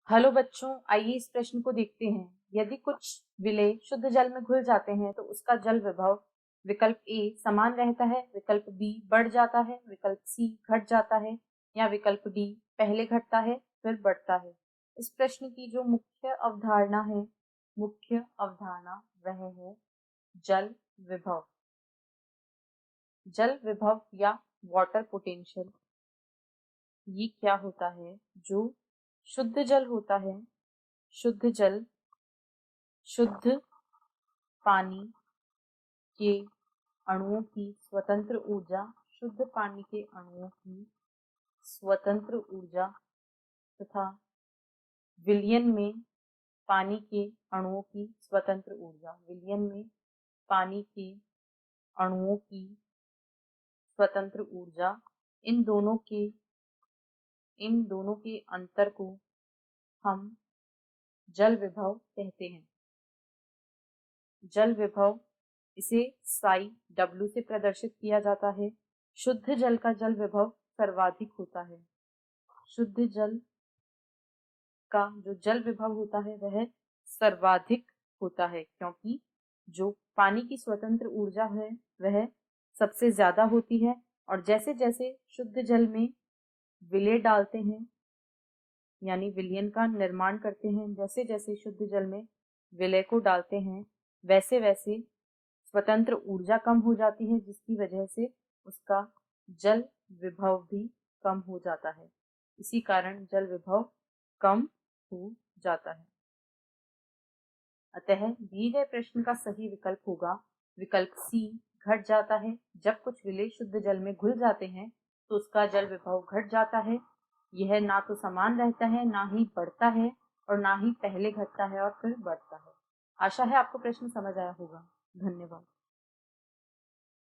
Hello बच्चों, आइए इस प्रश्न को देखते हैं। यदि कुछ विलेय शुद्ध जल में घुल जाते हैं तो उसका जल विभव विकल्प ए समान रहता है, विकल्प बी बढ़ जाता है, विकल्प सी घट जाता है या विकल्प डी पहले घटता है फिर बढ़ता है। इस प्रश्न की जो मुख्य अवधारणा वह है जल विभव। जल विभव या वाटर पोटेंशियल ये क्या होता है? जो शुद्ध जल होता है, शुद्ध पानी के अणुओं की स्वतंत्र ऊर्जा, शुद्ध पानी के अणुओं की स्वतंत्र ऊर्जा तथा विलयन में पानी के अणुओं की स्वतंत्र ऊर्जा, विलयन में पानी के अणुओं की स्वतंत्र ऊर्जा, इन दोनों के अंतर को हम जल विभव कहते हैं। जल विभव इसे साई W से प्रदर्शित किया जाता है। शुद्ध जल का जल विभव सर्वाधिक होता है। शुद्ध जल का जो जल विभव होता है वह सर्वाधिक होता है, क्योंकि जो पानी की स्वतंत्र ऊर्जा है वह सबसे ज्यादा होती है। और जैसे जैसे शुद्ध जल में विलेय डालते हैं यानी विलयन का निर्माण करते हैं, जैसे जैसे शुद्ध जल में विलेय को डालते हैं वैसे वैसे स्वतंत्र ऊर्जा कम हो जाती है, जिसकी वजह से उसका जल विभव भी कम हो जाता है। इसी कारण जल विभव कम हो जाता है। अतः दिए गए प्रश्न का सही विकल्प होगा विकल्प सी घट जाता है। जब कुछ विलेय शुद्ध जल में घुल जाते हैं तो उसका जल विभव घट जाता है। यह ना तो समान रहता है, ना ही बढ़ता है और ना ही पहले घटता है और फिर बढ़ता है। आशा है आपको प्रश्न समझ आया होगा। धन्यवाद।